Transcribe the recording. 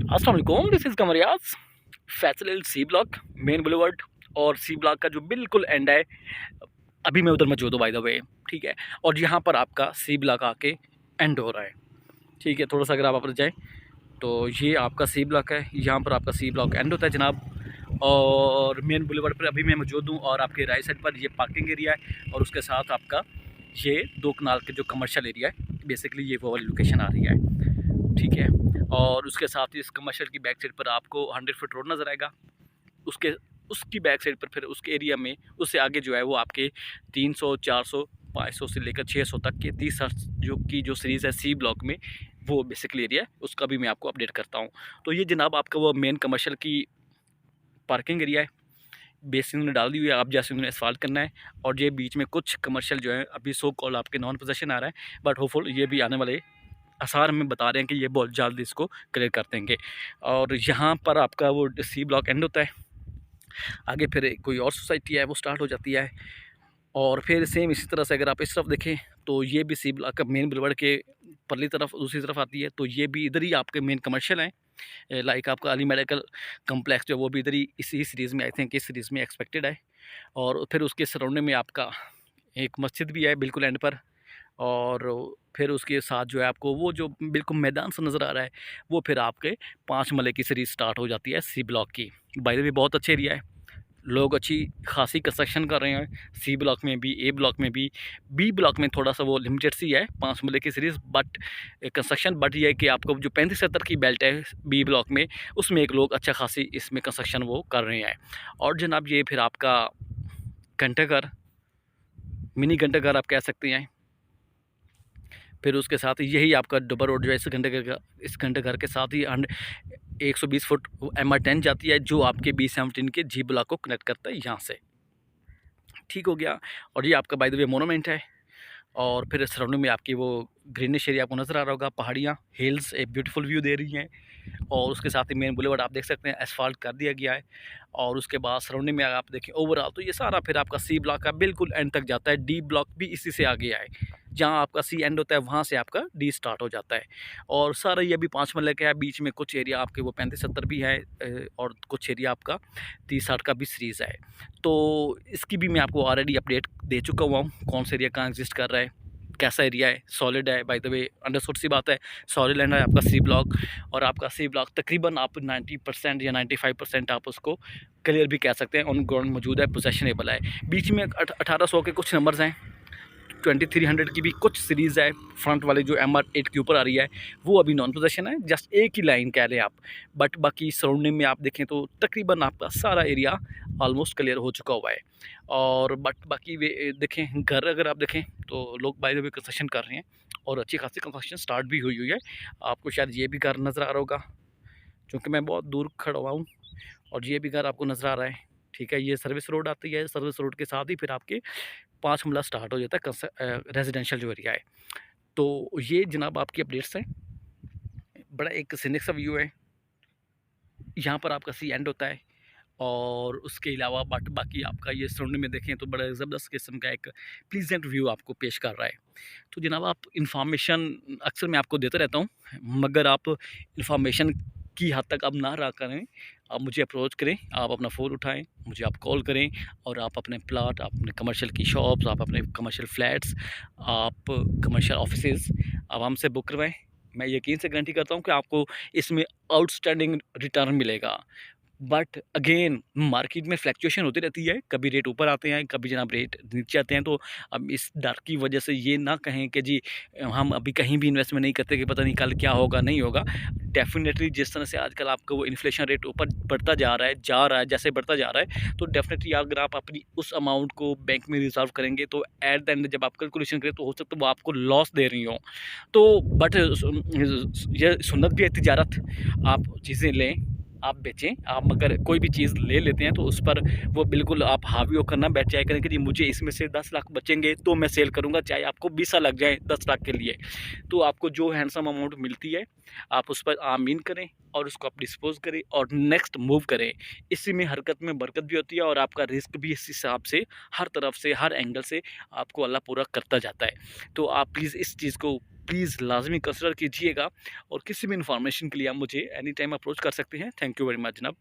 अस्सलाम वालेकुम, this is Qamar Riaz. Faisal C block main boulevard और सी ब्लॉक का जो बिल्कुल एंड है, अभी मैं उधर मौजूद हूँ बाय द वे। ठीक है, और यहाँ पर आपका सी ब्लॉक आके एंड हो रहा है। ठीक है, थोड़ा सा अगर आप अपर जाएँ तो ये आपका सी ब्लॉक है, यहाँ पर आपका सी ब्लॉक एंड होता है जनाब। और मेन बुलेवर्ड पर अभी मैं मौजूद हूँ और आपके राइट साइड पर ये पार्किंग एरिया है और उसके साथ आपका ये 2 कनाल के जो कमर्शियल एरिया है, बेसिकली ये वो वाली लोकेशन आ रही है। ठीक है, और उसके साथ ही इस कमर्शियल की बैक साइड पर आपको 100 फुट रोड नज़र आएगा। उसके उसकी बैक साइड पर फिर उसके एरिया में उससे आगे जो है वो आपके 300, 400, 500 से लेकर 600 तक के 30 जो सीरीज़ है सी ब्लॉक में, वो बेसिकली एरिया है, उसका भी मैं आपको अपडेट करता हूँ। तो ये जनाब आपका वो मेन कमर्शियल की पार्किंग एरिया है। बेसिन उन्होंने डाल दी हुई है, आप जैसे उन्होंने एस्फाल्ट करना है। और ये बीच में कुछ कमर्शियल जो है अभी सो कॉल आपके नॉन पोजेशन आ रहा है, बट होपफुल ये भी आने वाले आसार में बता रहे हैं कि ये बहुत जल्द इसको क्लियर कर देंगे। और यहाँ पर आपका वो सी ब्लॉक एंड होता है, आगे फिर कोई और सोसाइटी है वो स्टार्ट हो जाती है। और फिर सेम इसी तरह से अगर आप इस तरफ देखें तो ये भी सी ब्लॉक का मेन बुलेवार्ड के परली तरफ दूसरी तरफ आती है, तो ये भी इधर ही आपके मेन कमर्शियल हैं। लाइक आपका अली मेडिकल कम्प्लेक्स जो वो भी इधर ही इसी सीरीज़ में, आई थिंक इस सीरीज़ में एक्सपेक्टेड है। और फिर उसके सराउंडिंग में आपका एक मस्जिद भी है बिल्कुल एंड पर। और फिर उसके साथ जो है आपको वो जो बिल्कुल मैदान सा नज़र आ रहा है, वो फिर आपके 5 मरले की सीरीज़ स्टार्ट हो जाती है सी ब्लॉक की। बाय द वे बहुत अच्छे एरिया है, लोग अच्छी खासी कंस्ट्रक्शन कर रहे हैं सी ब्लॉक में भी, ए ब्लॉक में भी। बी ब्लॉक में थोड़ा सा वो लिमिटेड सी है 5 मरले की सीरीज़ बट कंस्ट्रक्शन, बट ये है कि आपको जो 35-70 की बेल्ट है बी ब्लॉक में, उसमें एक लोग अच्छा खासी इसमें कंस्ट्रक्शन वो कर रहे हैं। और जनाब ये फिर आपका घंटाघर, मिनी घंटाघर आप कह सकते हैं। फिर उसके साथ यही आपका डबल रोड जो है इस घंटाघर के साथ ही 120 फुट MR10 जाती है, जो आपके B17 के जी ब्लॉक को कनेक्ट करता है यहाँ से। ठीक हो गया। और ये आपका बाय द वे मोनूमेंट है। और फिर सराउंडिंग में आपकी वो ग्रीनिश एरिया आपको नज़र आ रहा होगा, पहाड़ियाँ, हिल्स एक ब्यूटीफुल व्यू दे रही हैं। और उसके साथ ही मेन बुलेवार्ड आप देख सकते हैं एसफाल्ट कर दिया गया है। और उसके बाद सराउंडिंग में आप देखें ओवरऑल तो ये सारा फिर आपका सी ब्लॉक का बिल्कुल एंड तक जाता है। डी ब्लॉक भी इसी से आगे है, जहाँ आपका सी एंड होता है वहाँ से आपका डी स्टार्ट हो जाता है। और सारा ये भी 5 मरले का है, बीच में कुछ एरिया आपके वो 35-70 भी है और कुछ एरिया आपका 30-60 का भी सीरीज़ है। तो इसकी भी मैं आपको ऑलरेडी अपडेट दे चुका हुआ हूँ, कौन सा एरिया कहाँ एग्जिस्ट कर रहा है, कैसा एरिया है, सॉलिड है। बाय द वे अंडरस्टूड सी बात है, सॉलिड लैंड है आपका सी ब्लॉक। और आपका सी ब्लॉक तकरीबन आप 90% या 95% आप उसको क्लियर भी कह सकते हैं, ऑन ग्राउंड मौजूद है, पोजेशनेबल है। बीच में 1800 के कुछ नंबर्स हैं, 2300 की भी कुछ सीरीज़ है। फ्रंट वाले जो MR8 के ऊपर आ रही है वो अभी नॉन पोजेशन है, जस्ट एक ही लाइन कह लें आप। बट बाकी सराउंडिंग में आप देखें तो तकरीबन आपका सारा एरिया ऑलमोस्ट क्लियर हो चुका हुआ है। और बट बाकी वे देखें घर अगर आप देखें तो लोग बाय द वे कंस्ट्रक्शन कर रहे हैं और अच्छी खासी कंस्ट्रक्शन स्टार्ट भी हुई हुई है। आपको शायद ये भी घर नज़र आ रहा होगा, क्योंकि मैं बहुत दूर खड़ा हुआ हूँ। और ये भी घर आपको नज़र आ रहा है। ठीक है, ये सर्विस रोड आती है, सर्विस रोड के साथ ही फिर आपके 5 हमला स्टार्ट हो जाता है रेजिडेंशियल जो एरिया है। तो ये जनाब आपकी अपडेट्स हैं। बड़ा एक सीनिक सा व्यू है, यहाँ पर आपका सी एंड होता है। और उसके अलावा बट बाकी आपका ये सराउंडिंग में देखें तो बड़ा ज़बरदस्त किस्म का एक प्लीजेंट व्यू आपको पेश कर रहा है। तो जनाब आप इंफॉर्मेशन अक्सर मैं आपको देता रहता हूँ, मगर आप इंफॉर्मेशन की हद तक आप ना रहा करें, आप मुझे अप्रोच करें, आप अपना फ़ोन उठाएं, मुझे आप कॉल करें और आप अपने प्लाट, आप अपने कमर्शियल की शॉप्स, आप अपने कमर्शियल फ्लैट्स, आप कमर्शियल ऑफिसेज़ आप हमसे बुक करवाएं। मैं यकीन से गारंटी करता हूँ कि आपको इसमें आउटस्टैंडिंग रिटर्न मिलेगा। बट अगेन मार्केट में फ्लैक्चुएशन होती रहती है, कभी रेट ऊपर आते हैं, कभी जनाब रेट नीचे आते हैं। तो अब इस डर की वजह से ये ना कहें कि जी हम अभी कहीं भी इन्वेस्टमेंट नहीं करते कि पता नहीं कल क्या होगा, नहीं होगा। डेफिनेटली जिस तरह से आजकल आपका वो इन्फ्लेशन रेट ऊपर बढ़ता जा रहा है जैसे बढ़ता जा रहा है, तो डेफिनेटली अगर आप अपनी उस अमाउंट को बैंक में रिजर्व करेंगे तो एट द एंड जब आप कैलकुलेशन करें तो हो सकता है वो आपको लॉस दे रही हो। तो बट ये सुन्नत भी है तिजारत, आप चीज़ें लें, आप बेचें। आप अगर कोई भी चीज़ ले लेते हैं तो उस पर वो बिल्कुल आप हावी होकर ना बैठ जाया करें कि जी मुझे इसमें से 10 लाख बचेंगे तो मैं सेल करूँगा, चाहे आपको 20 साल लग जाए 10 लाख के लिए। तो आपको जो हैंडसम अमाउंट मिलती है आप उस पर आमीन करें और उसको आप डिस्पोज करें और नेक्स्ट मूव करें। इसी में हरकत में बरकत भी होती है और आपका रिस्क भी इस हिसाब से हर तरफ से, हर एंगल से आपको अल्लाह पूरा करता जाता है। तो आप प्लीज़ इस चीज़ को प्लीज़ लाज़मी कंसिडर कीजिएगा और किसी भी इन्फॉर्मेशन के लिए आप मुझे एनी टाइम अप्रोच कर सकते हैं। थैंक यू वेरी मच जनाब।